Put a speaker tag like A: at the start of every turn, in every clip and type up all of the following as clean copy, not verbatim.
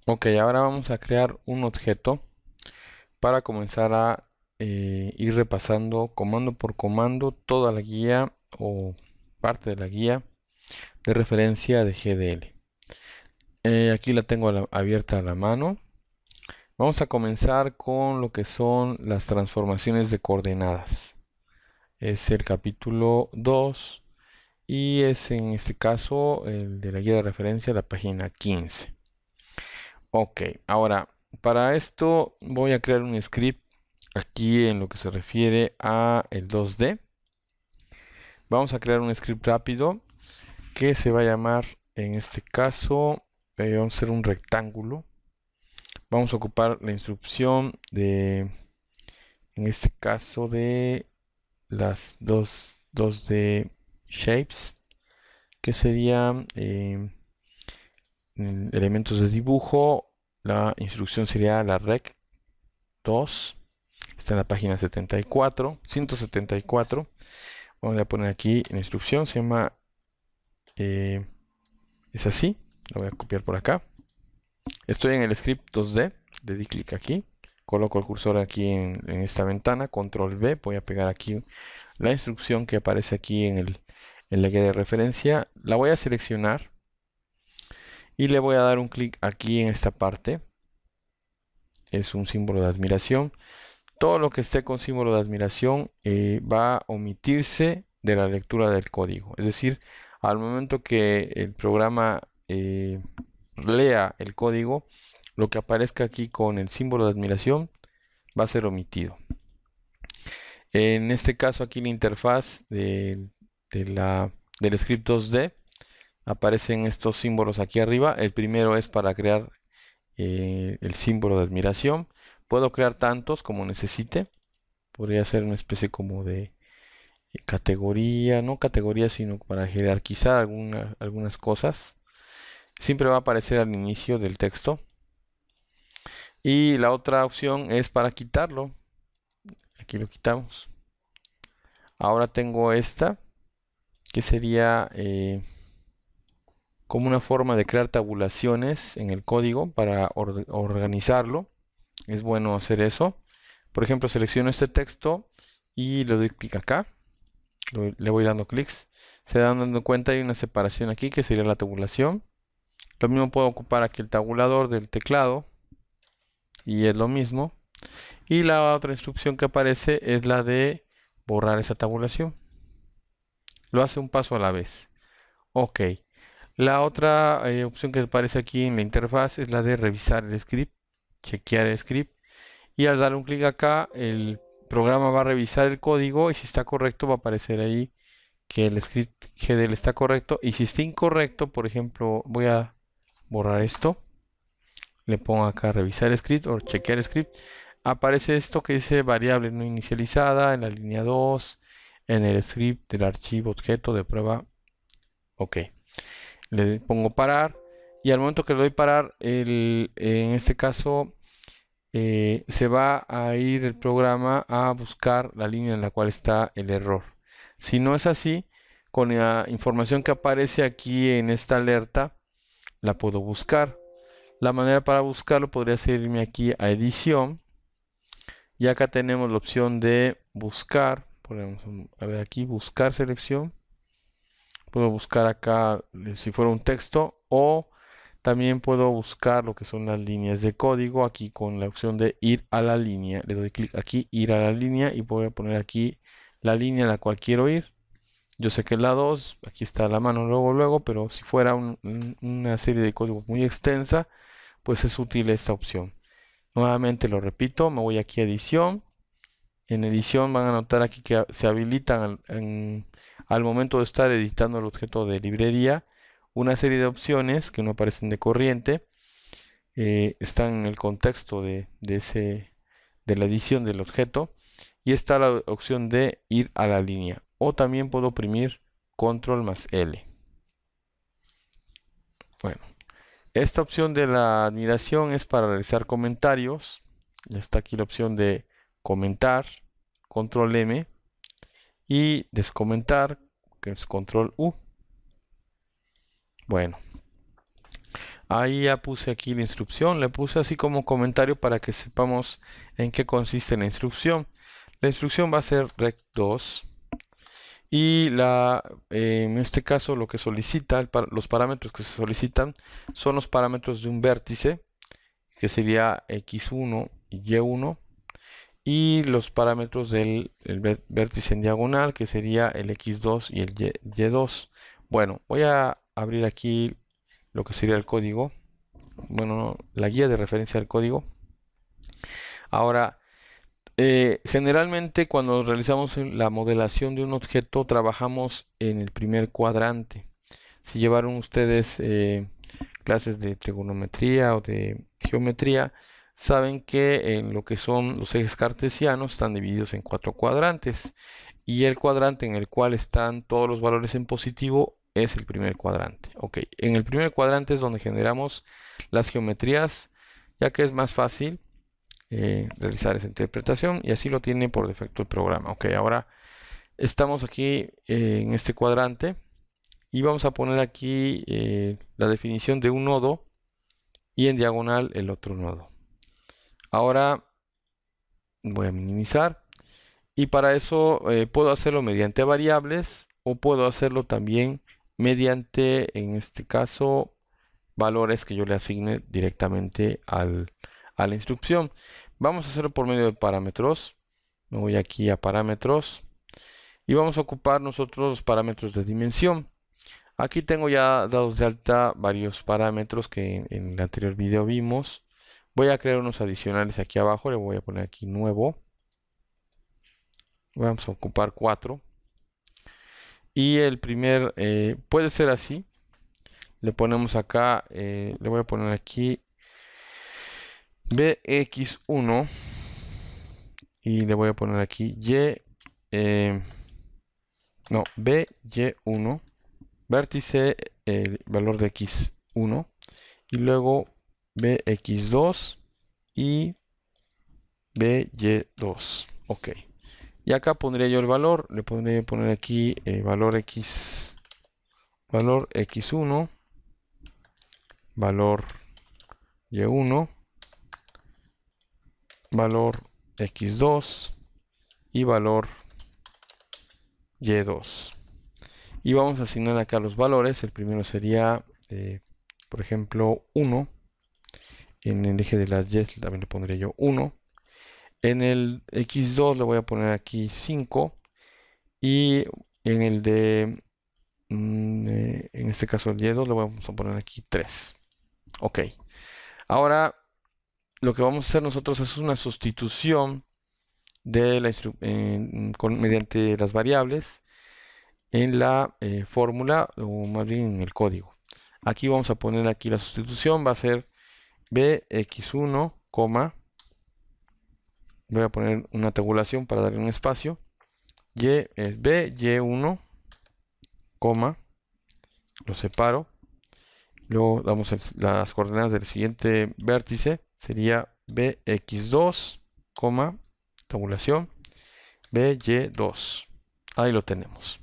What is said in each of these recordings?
A: Ok, ahora vamos a crear un objeto para comenzar a ir repasando comando por comando toda la guía o parte de la guía de referencia de GDL. Aquí la tengo abierta a la mano. Vamos a comenzar con lo que son las transformaciones de coordenadas. Es el capítulo 2 y es en este caso el de la guía de referencia, la página 15. Ok, ahora para esto voy a crear un script aquí en lo que se refiere a el 2D. Vamos a crear un script rápido que se va a llamar, en este caso, vamos a hacer un rectángulo. Vamos a ocupar la instrucción de, en este caso, de las dos de shapes, que serían elementos de dibujo. La instrucción sería la rec 2. Está en la página 174. Vamos a poner aquí la instrucción, se llama, eh, es así. La voy a copiar por acá. Estoy en el script 2D, le di clic aquí, coloco el cursor aquí en esta ventana, control V, voy a pegar aquí la instrucción que aparece aquí en la guía de referencia, la voy a seleccionar y le voy a dar un clic aquí en esta parte, es un símbolo de admiración. Todo lo que esté con símbolo de admiración va a omitirse de la lectura del código, es decir, al momento que el programa lea el código, lo que aparezca aquí con el símbolo de admiración va a ser omitido. En este caso aquí la interfaz del script 2D aparecen estos símbolos aquí arriba. El primero es para crear el símbolo de admiración. Puedo crear tantos como necesite. Podría ser una especie como de categoría, no categoría, sino para jerarquizar algunas cosas. Siempre va a aparecer al inicio del texto. Y la otra opción es para quitarlo. Aquí lo quitamos. Ahora tengo esta, que sería como una forma de crear tabulaciones en el código para organizarlo. Es bueno hacer eso. Por ejemplo, selecciono este texto y le doy clic acá. Le voy dando clics. Se dan dando cuenta, hay una separación aquí que sería la tabulación. Lo mismo puedo ocupar aquí el tabulador del teclado y es lo mismo. Y la otra instrucción que aparece es la de borrar esa tabulación. Lo hace un paso a la vez. Ok. La otra opción que aparece aquí en la interfaz es la de revisar el script, chequear el script. Y al dar un clic acá, el programa va a revisar el código y si está correcto va a aparecer ahí que el script GDL está correcto. Y si está incorrecto, por ejemplo, voy a borrar esto. Le pongo acá revisar script o chequear script. Aparece esto que dice variable no inicializada en la línea 2 en el script del archivo objeto de prueba. Ok. Le pongo parar y al momento que le doy parar, en este caso se va a ir el programa a buscar la línea en la cual está el error. Si no es así, con la información que aparece aquí en esta alerta, la puedo buscar. La manera para buscarlo podría ser irme aquí a edición y acá tenemos la opción de buscar. Podemos a ver aquí, buscar selección. Puedo buscar acá si fuera un texto o también puedo buscar lo que son las líneas de código aquí con la opción de ir a la línea. Le doy clic aquí, ir a la línea y voy a poner aquí la línea a la cual quiero ir. Yo sé que es la 2, aquí está la mano luego, pero si fuera una serie de código muy extensa, pues es útil esta opción. Nuevamente lo repito, me voy aquí a edición. En edición van a notar aquí que se habilitan al momento de estar editando el objeto de librería una serie de opciones que no aparecen de corriente. Están en el contexto de la edición del objeto y está la opción de ir a la línea o también puedo oprimir control más L. Bueno, esta opción de la admiración es para realizar comentarios. Ya está aquí la opción de comentar, control M, y descomentar, que es control U. Bueno, Ahí ya puse aquí la instrucción, le puse así como comentario para que sepamos en qué consiste la instrucción. La instrucción va a ser rect2 y en este caso lo que solicita, los parámetros que se solicitan son los parámetros de un vértice, que sería x1 y y1, y los parámetros del vértice en diagonal, que sería el x2 y el y2. Bueno, voy a abrir aquí lo que sería el código, bueno, la guía de referencia del código. Ahora, generalmente cuando realizamos la modelación de un objeto trabajamos en el primer cuadrante. Si llevaron ustedes clases de trigonometría o de geometría, saben que en lo que son los ejes cartesianos están divididos en 4 cuadrantes y el cuadrante en el cual están todos los valores en positivo es el primer cuadrante. Ok, en el primer cuadrante es donde generamos las geometrías, ya que es más fácil realizar esa interpretación y así lo tiene por defecto el programa. Ok, ahora estamos aquí en este cuadrante y vamos a poner aquí la definición de un nodo y en diagonal el otro nodo. Ahora voy a minimizar y para eso puedo hacerlo mediante variables o puedo hacerlo también mediante, en este caso, valores que yo le asigne directamente a la instrucción. Vamos a hacerlo por medio de parámetros. Me voy aquí a parámetros y vamos a ocupar nosotros los parámetros de dimensión. Aquí tengo ya dados de alta varios parámetros que en el anterior video vimos. Voy a crear unos adicionales aquí abajo. Le voy a poner aquí nuevo. Vamos a ocupar 4. Y el primer puede ser así. Le ponemos acá, le voy a poner aquí bx1 y le voy a poner aquí by1, vértice, el valor de x1 y luego bx2 y by2. Ok. Y acá pondría yo el valor, le pondría poner aquí valor x1, valor y1, valor x2 y valor y2. Y vamos a asignar acá los valores. El primero sería, por ejemplo, 1. En el eje de las y también le pondré yo 1. En el x2 le voy a poner aquí 5. Y en el en este caso el y2 le vamos a poner aquí 3. Ok. Ahora lo que vamos a hacer nosotros es una sustitución de mediante las variables en la fórmula o más bien en el código. Aquí vamos a poner aquí la sustitución, va a ser bx1, voy a poner una tabulación para darle un espacio, y es by1, lo separo, luego damos las coordenadas del siguiente vértice, sería bx2, tabulación, by2. Ahí lo tenemos.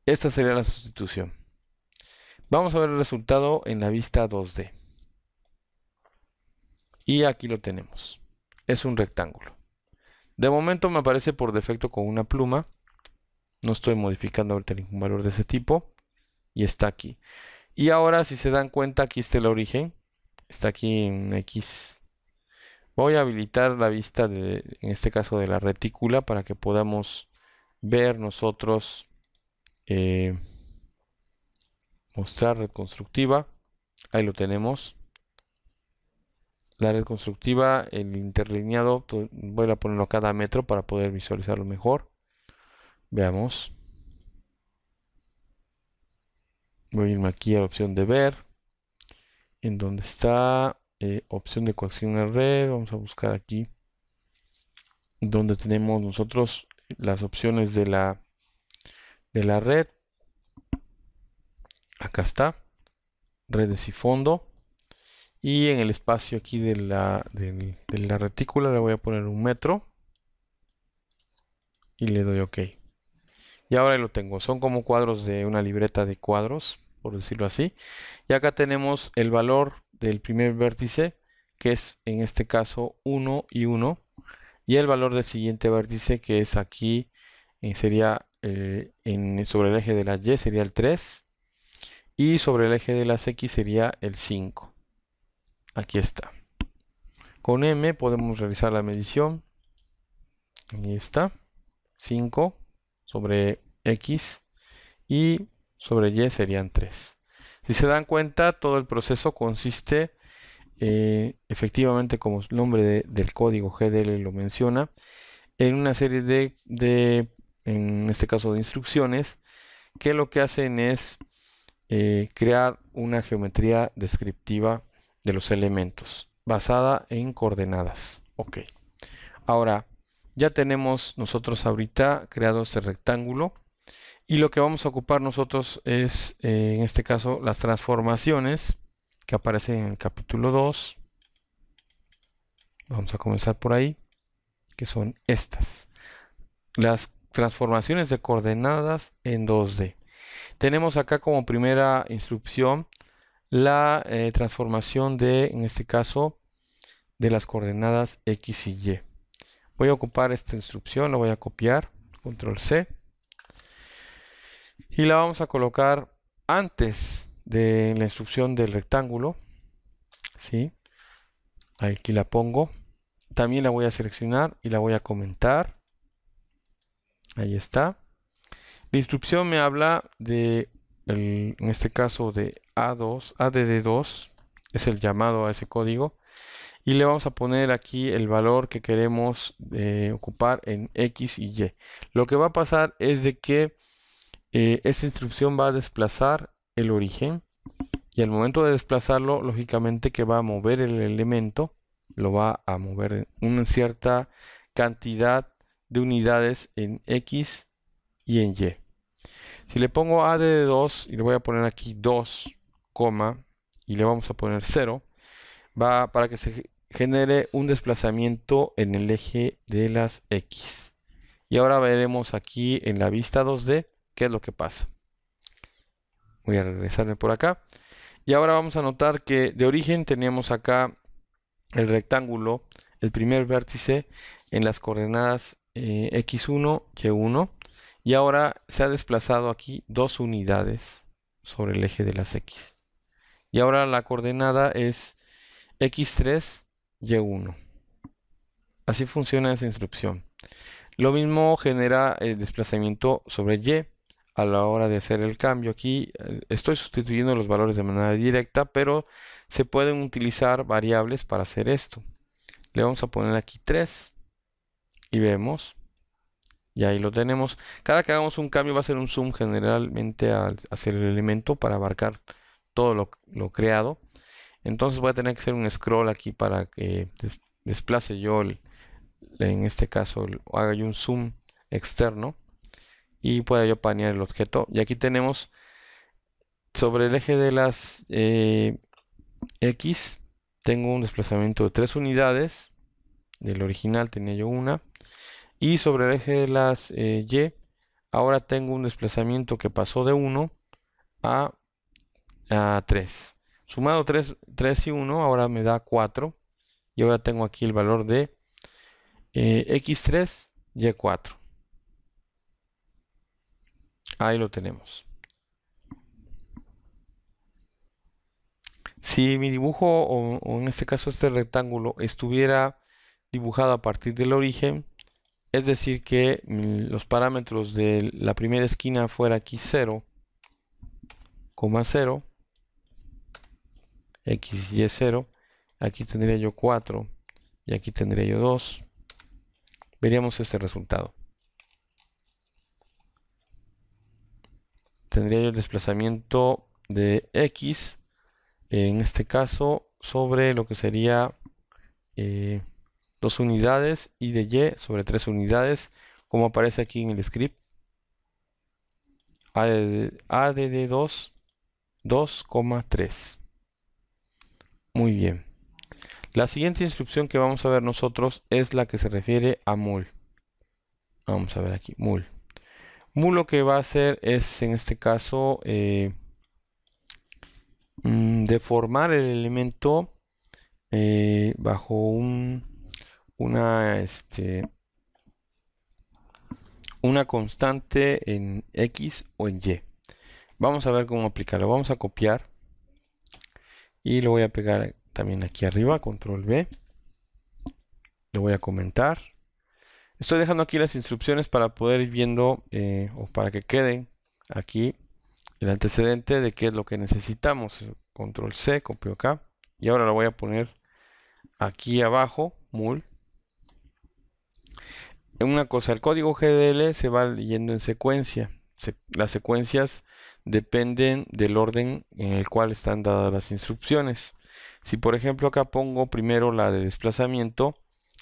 A: Esta sería la sustitución. Vamos a ver el resultado en la vista 2D. Y aquí lo tenemos. Es un rectángulo. De momento me aparece por defecto con una pluma. No estoy modificando ahorita ningún valor de ese tipo. Y está aquí. Y ahora, si se dan cuenta, aquí está el origen. Está aquí en X. Voy a habilitar la vista, en este caso, de la retícula para que podamos ver nosotros, mostrar red constructiva. Ahí lo tenemos. La red constructiva, el interlineado, voy a ponerlo a cada metro para poder visualizarlo mejor. Veamos. Voy a irme aquí a la opción de ver. En donde está opción de conexión a red. Vamos a buscar aquí. Donde tenemos nosotros las opciones de la red. Acá está. Redes y fondo. Y en el espacio aquí de la retícula le voy a poner 1 metro. Y le doy OK. Y ahora lo tengo. Son como cuadros de una libreta de cuadros. por decirlo así. Y acá tenemos el valor del primer vértice, que es en este caso 1 y 1. Y el valor del siguiente vértice, que es aquí, sería sobre el eje de la Y sería el 3. Y sobre el eje de las X sería el 5. Aquí está. Con M podemos realizar la medición. Ahí está. 5 sobre X y sobre Y serían 3. Si se dan cuenta, todo el proceso consiste efectivamente, como el nombre del código GDL lo menciona, en una serie en este caso, de instrucciones que lo que hacen es crear una geometría descriptiva de los elementos basada en coordenadas. Ok. Ahora, ya tenemos nosotros ahorita creado este rectángulo y lo que vamos a ocupar nosotros es, en este caso, las transformaciones que aparecen en el capítulo 2. Vamos a comenzar por ahí, que son estas. Las transformaciones de coordenadas en 2D. Tenemos acá como primera instrucción la transformación en este caso, de las coordenadas X y Y. Voy a ocupar esta instrucción, la voy a copiar, control C, y la vamos a colocar antes de la instrucción del rectángulo, ¿sí? Aquí la pongo. También la voy a seleccionar y la voy a comentar. Ahí está. La instrucción me habla en este caso de A2, ADD2, es el llamado a ese código. Y le vamos a poner aquí el valor que queremos ocupar en X y Y. Lo que va a pasar es de que esta instrucción va a desplazar el origen. Y al momento de desplazarlo, lógicamente que va a mover el elemento, lo va a mover en una cierta cantidad de unidades en X y en Y. Si le pongo ADD2 y le voy a poner aquí 2, y le vamos a poner 0, va para que se genere un desplazamiento en el eje de las X. Y ahora veremos aquí en la vista 2D qué es lo que pasa. Voy a regresarme por acá. Y ahora vamos a notar que de origen teníamos acá el rectángulo, el primer vértice en las coordenadas X1, Y1. Y ahora se ha desplazado aquí 2 unidades sobre el eje de las X. Y ahora la coordenada es X3, Y1. Así funciona esa instrucción. Lo mismo genera el desplazamiento sobre Y. A la hora de hacer el cambio aquí, estoy sustituyendo los valores de manera directa, pero se pueden utilizar variables para hacer esto. Le vamos a poner aquí 3 y vemos. Y ahí lo tenemos. Cada que hagamos un cambio va a ser un zoom generalmente al hacer el elemento para abarcar todo lo creado. Entonces voy a tener que hacer un scroll aquí para que desplace yo, en este caso, haga yo un zoom externo y pueda yo panear el objeto. Y aquí tenemos sobre el eje de las X, tengo un desplazamiento de 3 unidades. Del original tenía yo una. Y sobre el eje de las Y, ahora tengo un desplazamiento que pasó de 1 a 3. Sumado 3 y 1, ahora me da 4. Y ahora tengo aquí el valor de X3, Y4. Ahí lo tenemos. Si mi dibujo, o en este caso este rectángulo, estuviera dibujado a partir del origen, es decir que los parámetros de la primera esquina fuera aquí 0, 0, X y 0, aquí tendría yo 4 y aquí tendría yo 2. Veríamos este resultado. Tendría yo el desplazamiento de X, en este caso, sobre lo que sería 2 unidades, y de Y sobre 3 unidades, como aparece aquí en el script. ADD2, 2,3. Muy bien. La siguiente instrucción que vamos a ver nosotros es la que se refiere a mul. Vamos a ver aquí, mul. Mul lo que va a hacer es, en este caso, deformar el elemento bajo una constante en X o en Y. Vamos a ver cómo aplicarlo. Vamos a copiar y lo voy a pegar también aquí arriba, control V. Lo voy a comentar. Estoy dejando aquí las instrucciones para poder ir viendo o para que queden aquí el antecedente de qué es lo que necesitamos. Control C, copio acá. Y ahora lo voy a poner aquí abajo, mul. Una cosa, el código GDL se va leyendo en secuencia. Las secuencias dependen del orden en el cual están dadas las instrucciones. Si por ejemplo acá pongo primero la de desplazamiento,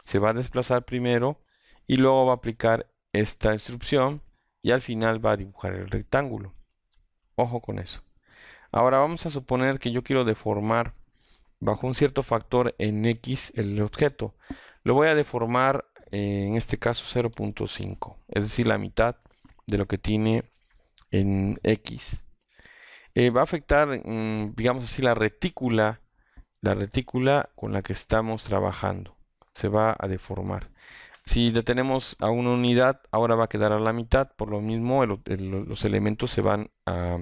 A: se va a desplazar primero y luego va a aplicar esta instrucción y al final va a dibujar el rectángulo. Ojo con eso. Ahora vamos a suponer que yo quiero deformar bajo un cierto factor en X el objeto. Lo voy a deformar en este caso 0.5, es decir, la mitad de lo que tiene en X. Va a afectar, digamos así, la retícula con la que estamos trabajando. Se va a deformar. Si le tenemos a una unidad, ahora va a quedar a la mitad. Por lo mismo, los elementos se van a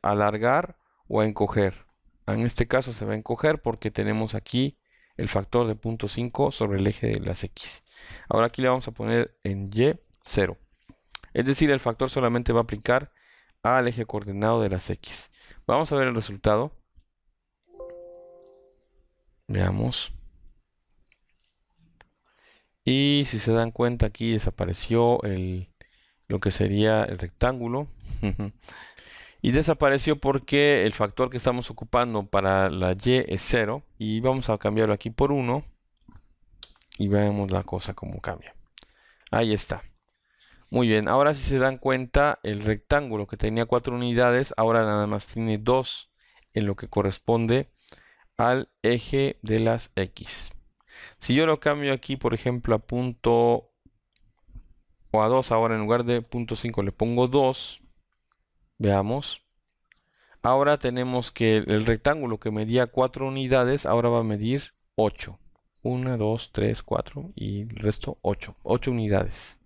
A: alargar o a encoger. En este caso se va a encoger porque tenemos aquí el factor de 0.5 sobre el eje de las X. Ahora aquí le vamos a poner en Y 0. Es decir, el factor solamente va a aplicar al eje coordenado de las X. Vamos a ver el resultado. Veamos. Y si se dan cuenta, aquí desapareció lo que sería el rectángulo. Y desapareció porque el factor que estamos ocupando para la Y es 0. Y vamos a cambiarlo aquí por 1. Y vemos la cosa como cambia. Ahí está. Muy bien, ahora si se dan cuenta, el rectángulo que tenía 4 unidades, ahora nada más tiene 2 en lo que corresponde al eje de las X. Si yo lo cambio aquí, por ejemplo, a punto o a 2, ahora en lugar de 0.5 le pongo 2, veamos. Ahora tenemos que el rectángulo que medía 4 unidades, ahora va a medir 8. 1, 2, 3, 4 y el resto 8. 8 unidades.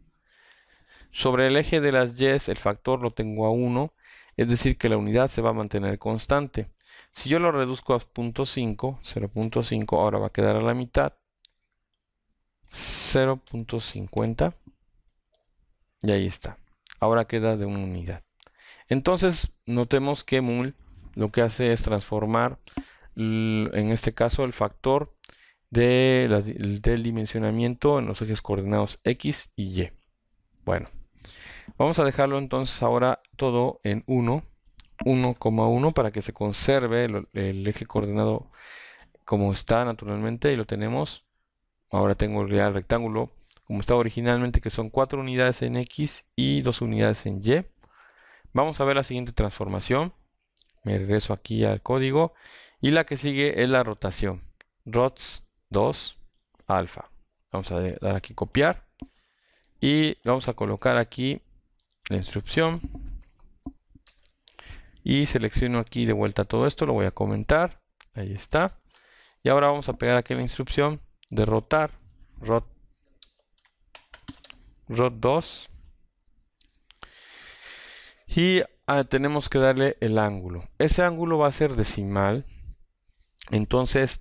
A: Sobre el eje de las Y, el factor lo tengo a 1, es decir que la unidad se va a mantener constante. Si yo lo reduzco a 0.5, 0.5, ahora va a quedar a la mitad. 0.50 y ahí está. Ahora queda de una unidad. Entonces, notemos que mul lo que hace es transformar, en este caso, el factor del dimensionamiento en los ejes coordenados X y Y. Bueno, vamos a dejarlo entonces ahora todo en 1, 1,1 para que se conserve el eje coordenado como está naturalmente y lo tenemos. Ahora tengo el real rectángulo como estaba originalmente, que son 4 unidades en X y 2 unidades en Y. Vamos a ver la siguiente transformación. Me regreso aquí al código. Y la que sigue es la rotación. Rots 2 alfa. Vamos a dar aquí copiar. Y vamos a colocar aquí la instrucción. Y selecciono aquí de vuelta todo esto. Lo voy a comentar. Ahí está. Y ahora vamos a pegar aquí la instrucción de rotar. Rot 2. Y tenemos que darle el ángulo. Ese ángulo va a ser decimal. Entonces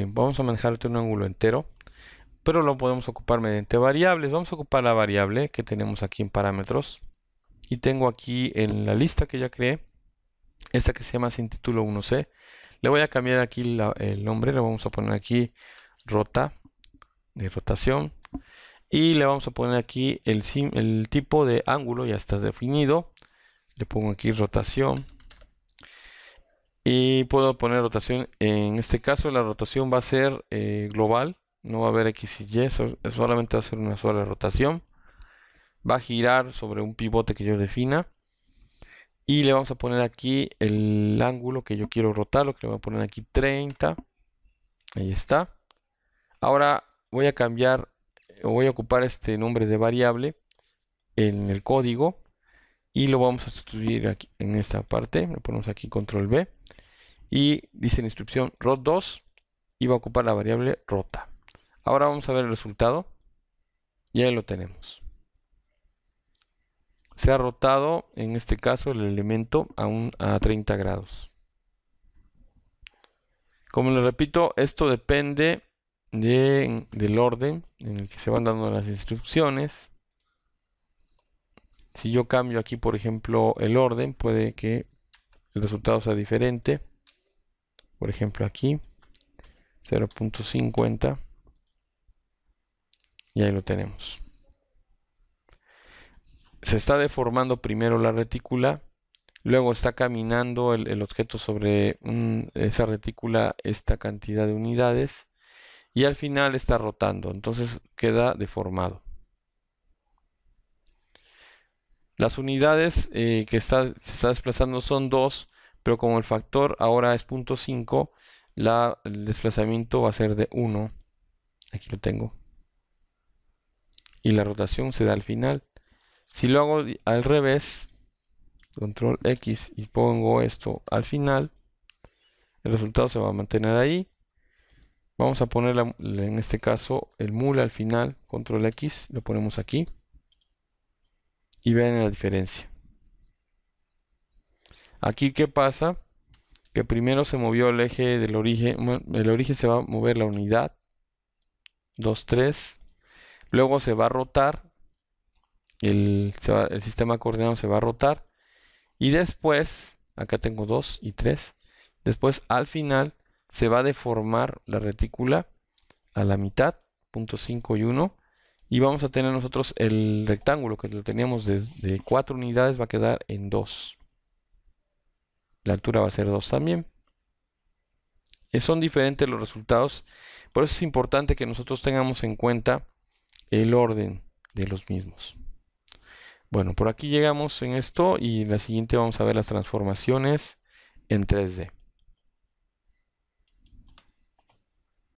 A: vamos a manejar un ángulo entero. Pero lo podemos ocupar mediante variables. Vamos a ocupar la variable que tenemos aquí en parámetros. Y tengo aquí en la lista que ya creé, esta que se llama sin título 1C. Le voy a cambiar aquí el nombre. Le vamos a poner aquí rota, de rotación. Y le vamos a poner aquí el tipo de ángulo, ya está definido. Le pongo aquí rotación. Y puedo poner rotación. En este caso la rotación va a ser global. No va a haber X y Y. Solamente va a ser una sola rotación. Va a girar sobre un pivote que yo defina. Y le vamos a poner aquí el ángulo que yo quiero rotar. Lo que le voy a poner aquí 30. Ahí está. Ahora voy a cambiar. Voy a ocupar este nombre de variable en el código. Y lo vamos a sustituir aquí en esta parte. Le ponemos aquí control V. y dice la instrucción rot2 y va a ocupar la variable rota. Ahora vamos a ver el resultado y ahí lo tenemos. Se ha rotado, en este caso, el elemento a 30 grados. Como les repito, esto depende del orden en el que se van dando las instrucciones. Si yo cambio aquí, por ejemplo, el orden, puede que el resultado sea diferente. Por ejemplo, aquí 0.50 y ahí lo tenemos. Se está deformando primero la retícula, luego está caminando el objeto sobre esa retícula esta cantidad de unidades y al final está rotando, entonces queda deformado. Las unidades que se está desplazando son 2, pero como el factor ahora es 0.5, el desplazamiento va a ser de 1. Aquí lo tengo. Y la rotación se da al final. Si lo hago al revés, control X y pongo esto al final, el resultado se va a mantener ahí. Vamos a poner en este caso el mul al final, control X, lo ponemos aquí. Y vean la diferencia. Aquí, ¿qué pasa? Que primero se movió el eje del origen. El origen se va a mover la unidad. 2, 3. Luego se va a rotar. El sistema coordenado se va a rotar. Y después, acá tengo 2 y 3. Después, al final, se va a deformar la retícula a la mitad. 0.5 y 1. Y vamos a tener nosotros el rectángulo que lo teníamos de 4 unidades va a quedar en 2. La altura va a ser 2 también. Son diferentes los resultados. Por eso es importante que nosotros tengamos en cuenta el orden de los mismos. Bueno, por aquí llegamos en esto y en la siguiente vamos a ver las transformaciones en 3D.